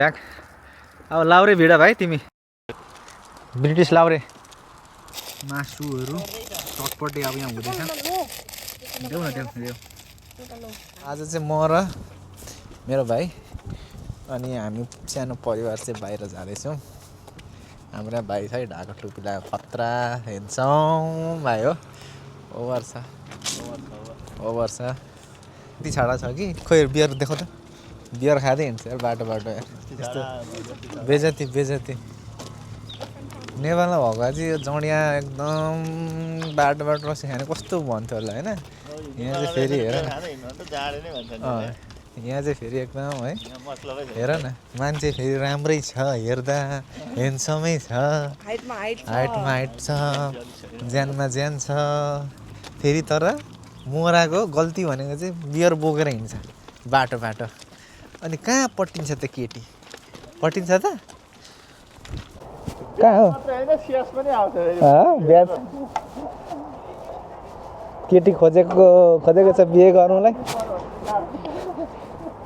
अब लाउरे भिड भाइ तिमी ब्रिटिस लाउरे मासुहरू चटपटे अब यहाँ हुँदैछ देऊ न देऊ आज चाहिँ म र मेरो भाइ अनि हामी सानो परिवार चाहिँ बाहिर जाँदैछौँ हाम्रो भाइ छ ढाका टोपी लगाएको खतरा हेर्छौँ भाइ हो ओभर छ यति छाडा छ कि खोइ बियर देखो त बियर खाँदै हिँड्छ यार बाटो यस्तो बेजती नेपालमा भएको चाहिँ यो जडिया एकदम बाटो बसी खाने कस्तो भन्थ्यो होला होइन यहाँ चाहिँ फेरि हेर यहाँ चाहिँ फेरि एकदम है हेर न मान्छे फेरि राम्रै छ हेर्दा ह्यान्डसमै छ हाइटमा हाइट छ ज्यानमा ज्यान छ फेरि तर मोराको गल्ती भनेको चाहिँ बियर बोकेर हिँड्छ बाटो अनि कहाँ पट्टिन्छ त केटी पट्टिन्छ त कहाँ हो केटी खोजेको छ बिहे गर्नुलाई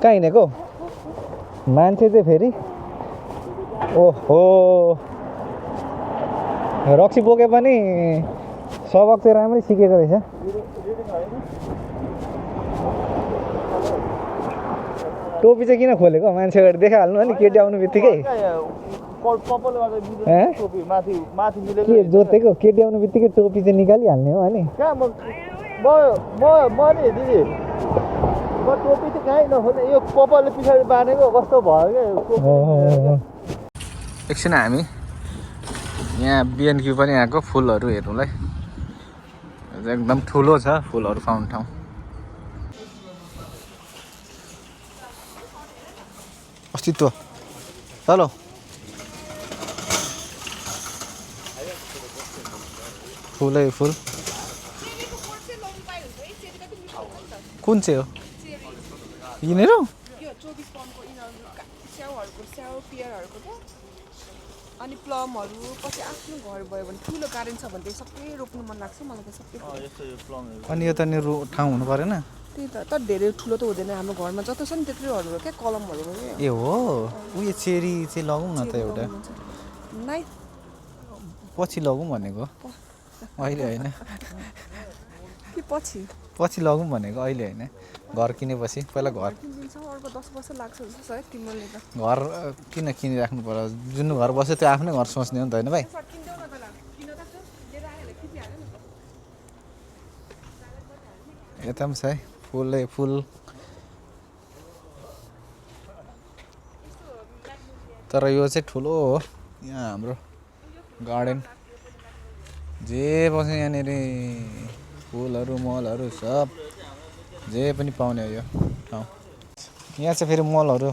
कहाँ हिँडेको मान्छे चाहिँ फेरि ओहो रक्सी बोके पनि सबक चाहिँ राम्रै सिकेको रहेछ टोपी चाहिँ किन खोलेको मान्छे अगाडि देखाइहाल्नु अनि केटी आउनु बित्तिकै के जोतेको केटी आउनु बित्तिकै टोपी चाहिँ निकालिहाल्ने हो अनि टोपी चाहिँ कहीँ नखोज्ने यो कपालले पछाडि बाँधेको कस्तो भयो क्या एकछिन हामी यहाँ बिएनक्यू पनि आएको फुलहरू हेर्नुलाई एकदम ठुलो छ फुलहरू पाउने ठाउँ अस्तित्व हेलो फुलै फुल कुन चाहिँ हो यिनीहरू अनि प्लमहरू पछि आफ्नो घर भयो भने ठुलो गार्डन छ भने चाहिँ सबै रोप्नु मन लाग्छ मलाई त सबै अनि यो त नि ठाउँ हुनु परेन त्यही त तर धेरै ठुलो त हुँदैन हाम्रो घरमा जति छ नि त्यत्रोहरू क्या कलमहरू ए हो उयो चेरी चाहिँ लगौँ न त एउटा नाइ पछि लगौँ भनेको अहिले होइन के पछि लगौँ भनेको अहिले होइन घर किनेपछि पहिला घर अर्को 10 वर्ष लाग्छ जस्तो छ है तिमीले त घर किन किनिराख्नु पर्यो जुन घर बस्यो त्यो आफ्नै घर सोच्ने हो नि त होइन भाइ यता पनि छ है फुलै फुल तर यो चाहिँ ठुलो हो यहाँ हाम्रो गार्डन जे बस्छ यहाँनिर फुलहरू मलहरू सब जे पनि पाउने हो यो ठाउँ यहाँ चाहिँ फेरि मलहरू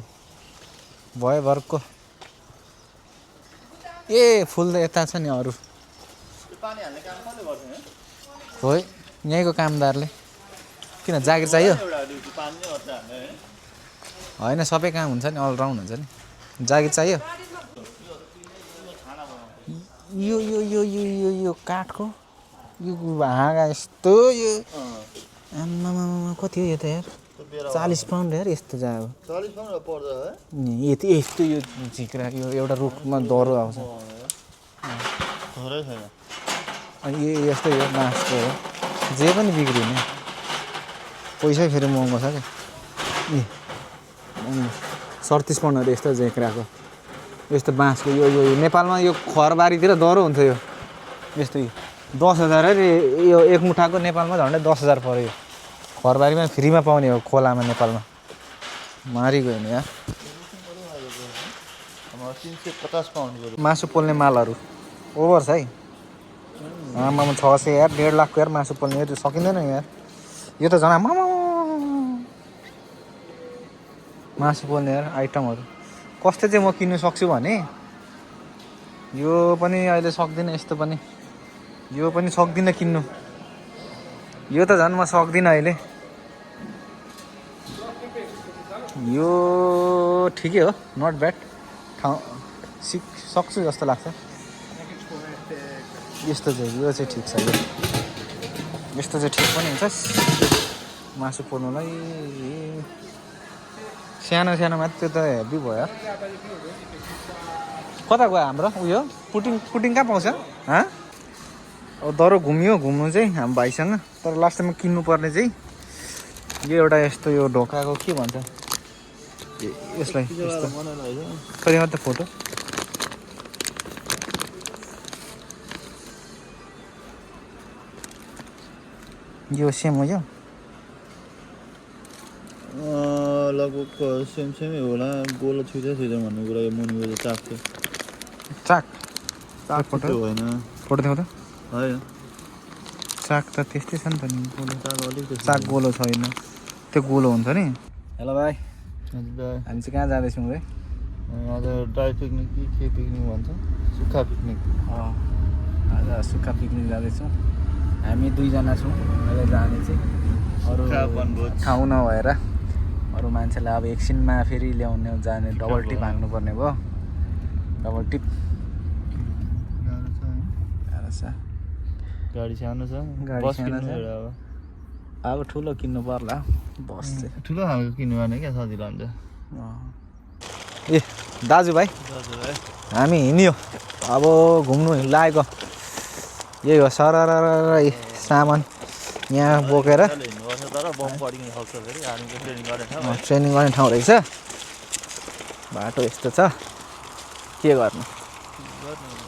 भयो भरको ए फुल त यता छ नि अरू हो यहीँको कामदारले किन जागिर चाहियो होइन सबै काम हुन्छ नि अलराउन्ड हुन्छ नि जागिर चाहियो यो यो यो यो यो यो काठको यो हाँगा यस्तो यो आम्मामा कति हो यो त यार 40 पाउन्ड यार यस्तो जायो 40 पाउन्ड पर्छ है यस्तो यो झिक्रा यो एउटा रुखमा दह्रो आउँछ अनि यस्तो यो बाँसको हो जे पनि बिग्रिने पैसै फेरि महँगो छ क्या 37 पाउन्डहरू यस्तो झिक्राको यस्तो बाँसको यो नेपालमा यो खरबारीतिर दह्रो हुन्छ यो यस्तो 10,000 अरे यो एक मुठाको नेपालमा झन्डै 10,000 पर्यो खरबारीमा फ्रीमा पाउने हो खोलामा नेपालमा मारी गयो नि यार 350 पाउन्ड मासु पोल्ने मालहरू ओभर छ है आमामा 600 यार 1.5 लाखको यार मासु पोल्ने यो सकिँदैन यार यो त झन् आमा मासु पोल्ने यार आइटमहरू कस्तो चाहिँ म किन्नु सक्छु भने यो पनि अहिले सक्दिनँ यस्तो पनि यो पनि सक्दिनँ किन्नु यो त झन् म सक्दिनँ अहिले यो ठिकै हो नट ब्याड ठाउँ सक्छु जस्तो लाग्छ यस्तो चाहिँ यो चाहिँ ठिक छ यो यस्तो चाहिँ ठिक पनि हुन्छ मासु पोल्नुलाई सानो सानोमा त्यो त हेभी भयो कता गयो हाम्रो उयो पुटिङ पुटिङ कहाँ पाउँछ हाँ अब दह्रो घुम्यो घुम्नु चाहिँ हाम्रो भाइसँग तर लास्टमा किन्नुपर्ने चाहिँ यो एउटा यस्तो यो ढोकाको के भन्छ यसलाई कति मात्र फोटो यो सेम हो यो लगभग सेमसेमै होला गोलो छुइदै छुइदैन भन्ने कुरा यो मुनिको चाक थियो चाक चाक फोटो होइन फोटो देखाउँदा होइन चाक त त्यस्तै छ नि त नि गोलो चाक अलिकति चाक गोलो छैन त्यो गोलो हुन्छ नि हेलो भाइ हजुर हामी चाहिँ कहाँ जाँदैछौँ है आज ड्राई पिकनिक कि के पिकनिक भन्छ सुक्खा पिकनिक आज सुक्खा पिकनिक जाँदैछौँ हामी दुईजना छौँ अहिले जाने चाहिँ अरू ठाउँ नभएर अरू मान्छेलाई अब एकछिनमा फेरि ल्याउने जाने डबल टिप हान्नुपर्ने भयो डबल टिप गाडी सानो छ गाडी बस सानो किन्नु छ। एउटा अब ठुलो किन्नु पर्ला बस चाहिँ ठुलो खालको किन्नु भने क्या सजिलो हुन्छ ए दाजुभाइ हामी हिँड्यो अब घुम्नु लागेको यही हो सरर सामान यहाँ बोकेर तर बम पड्किन सक्छ फेरि आर्मीको ट्रेनिङ गर्ने ठाउँ ट्रेनिङ गर्ने ठाउँ रहेछ बाटो यस्तो छ के गर्नु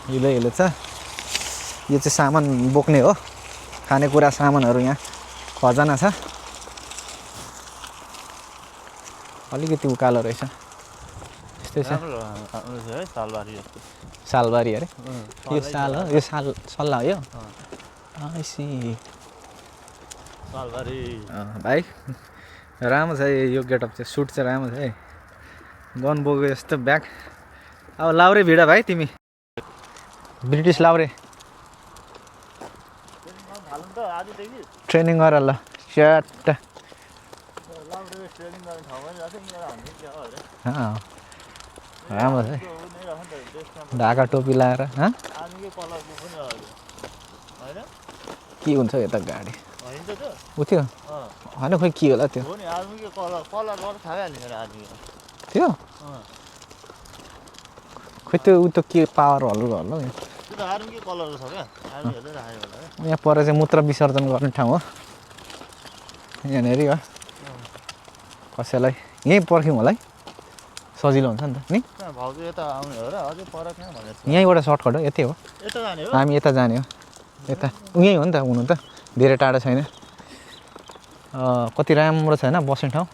हिलो हिलो छ यो चाहिँ सामान बोक्ने हो खानेकुरा सामानहरू यहाँ खजाना छ अलिकति उकालो रहेछ यस्तै छ राम्रो है सालबारी जस्तो सालबारी अरे यो साल हो यो साल सल्लाह हो यो आइसी सालबारी भाइ राम्रो छ यो गेटअप चाहिँ सुट चाहिँ राम्रो छ है गन बोकेको यस्तो ब्याग अब लाउरे भिड भाइ तिमी ब्रिटिस लाउरे ट्रेनिङ गर ल स्याट राम्रो छ है ढाका टोपी लाएर के हुन्छ यता गाडी उठ्यो होइन खोइ के होला त्यो त्यो खोइ त्यो उ त के पावर हल्लु हल्लो यहाँ पर चाहिँ मूत्र विसर्जन गर्ने ठाउँ हो यहाँनिर हो कसैलाई यहीँ पर्ख्यौँ होला है सजिलो हुन्छ नि त नि यहीँबाट सर्टकट हो यतै हो हामी यता जाने हो यता यहीँ हो नि त हुनु त धेरै टाढो छैन कति राम्रो छ होइन बस्ने ठाउँ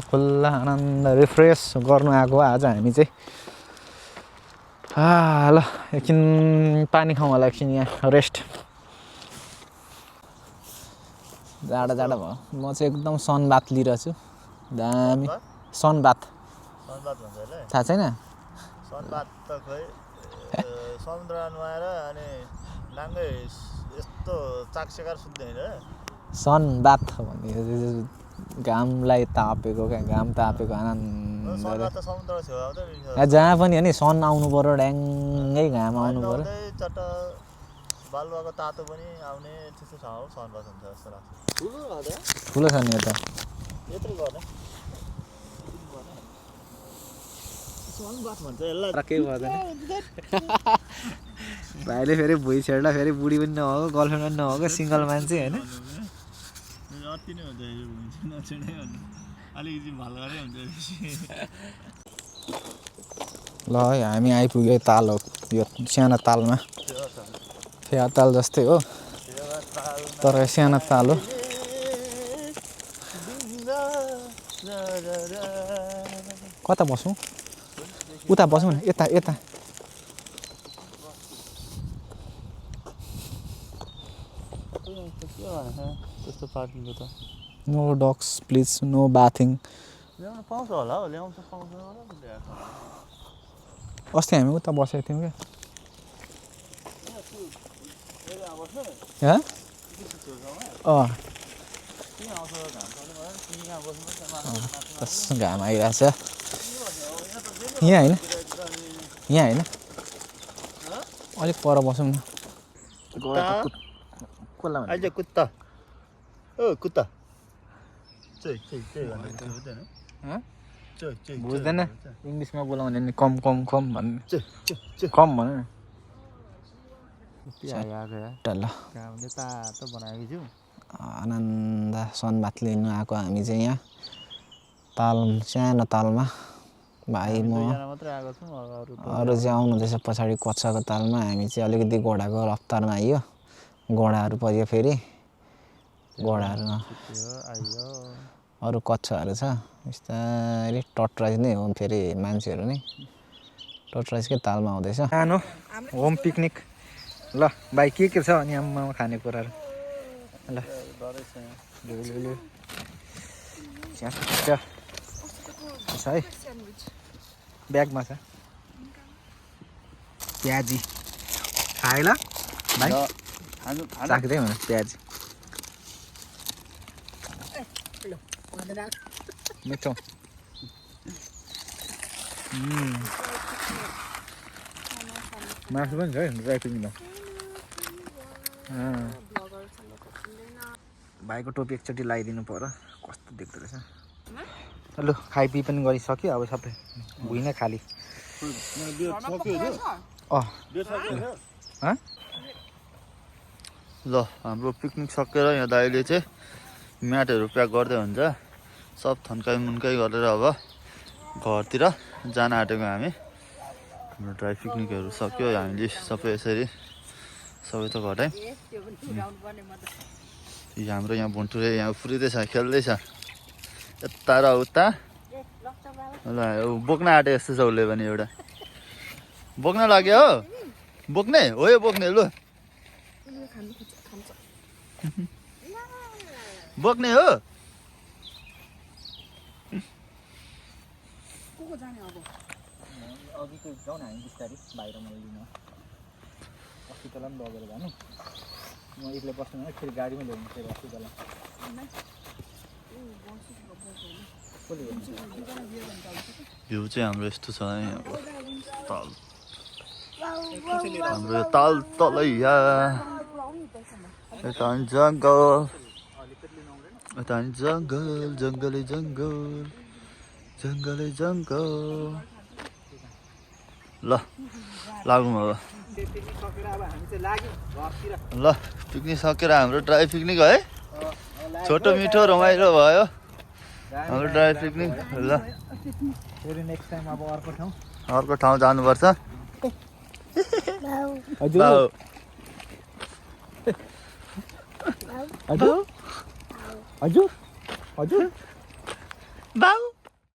खुल्ला आनन्द रिफ्रेस गर्नु आएको आज हामी चाहिँ ल एकछिन पानी खाउँ होला एकछिन यहाँ रेस्ट जाडो जाडो भयो म चाहिँ एकदम सनबाथ लिइरहेको छु दामी सनबाथ थाहा छैन सनबाथ त खोइ समुद्रमा नुहाएर अनि नाङ्गै यस्तो चाकसेकार सुत्ने होइन सनबाथ भन्ने घामलाई तापेको क्या घाम तापेको आनन्द जहाँ पनि हो नि सन आउनु पर्यो ड्याङ्गै घाम आउनु पर्यो चट्ट बालुवाको तातो पनि आउने त्यस्तो ठाउँ हो सनबाथ हुन्छ जस्तो लाग्छ ठुलो छ नि यता यत्रो गर्ने सनबाथ भन्छ यसलाई केही पर्दैन भाइले फेरि भुइँ छेड्दा फेरि बुढी पनि नभएको गर्लफ्रेन्ड पनि नभएको सिङ्गल मान्छे होइन अति नै हुन्छ यो भुइँ नछेडै भन्नु अलिकति भलगरै हुन्छ ल है हामी आइपुग्यो ताल हो यो सानो तालमा फेवा ताल जस्तै हो तर सानो ताल हो कता बसौँ उता बसौँ न यता यता त्यस्तो पार्किङको त no dogs please no bathing ल्याउनु पाउँछ होला हौ ल्याउँछ पाउँछ होला अस्ति हामी उता बसेको थियौँ क्या घाम आइरहेछ यहाँ होइन यहाँ होइन अलिक पर बसौँ न आइज कुत्ता ओ कुत्ता चाहिँ बुझ्दैन इङ्ग्लिसमा बोलाउने नि कम कम कम भन्ने कम भन न ल आनन्द सनबाथ लिनु आएको हामी चाहिँ यहाँ ताल सानो तालमा भाइ म अरू चाहिँ आउनुहुँदैछ पछाडि कच्छाको तालमा हामी चाहिँ अलिकति घोडाको रफ्तारमा आइयो घोडाहरू पऱ्यो फेरि घोडाहरू अरू कच्छाहरू छ बिस्तारै टटराइज नै हो फेरि मान्छेहरू नै टटराइजकै तालमा आउँदैछ सानो होम पिकनिक ल भाइ के छ अनि आम्मा खानेकुराहरू ल छ है ब्यागमा छ प्याजी खाए ल भाइ चाख्दै हुनु प्याजी मिठो मासु पनि छ है ड्राई पिकनिकमा भाइको टोपी एकचोटि लगाइदिनु पर्यो कस्तो देख्दो रहेछ लु खाइपिई पनि गरिसक्यो अब सबै भुइँ खाली ल हाम्रो पिकनिक सकेर यहाँ दाइले चाहिँ म्याटहरू प्याक गर्दै हुन्छ सब थन्काइ मुन्काइ गरेर अब घरतिर जान आँटेको हामी हाम्रो ड्राई पिकनिकहरू सक्यो हामीले सबै यसरी सबै त घटायौँ हाम्रो यहाँ भुन्टुरे यहाँ उफ्रिँदैछ खेल्दैछ यता र उता ल बोक्न आँटे जस्तो छ उसले पनि एउटा बोक्न लाग्यो हो बोक्ने हो यो बोक्ने लु बोक्ने हो अघिको जाउँ न हामी बिस्तारै बाहिर मलाई लिनु अस्ति तँलाई पनि लगेर जानु म एक्लै बस्नु फेरि गाडीमा ल्याउनु फेरि अस्ति तँलाई भ्यू चाहिँ हाम्रो यस्तो छ है ताल हाम्रो ताल तलै यता जङ्गल यता जङ्गल जङ्गलै जङ्गल जङ्गलै जङ्गल ल लागौँ अब ल पिकनिक सकेर हाम्रो ड्राई पिकनिक है छोटो मिठो रमाइलो भयो हाम्रो ड्राई पिकनिक ल फेरि नेक्स्ट टाइम अब अर्को ठाउँ जानुपर्छ हजुर हजुर हजुर बाउ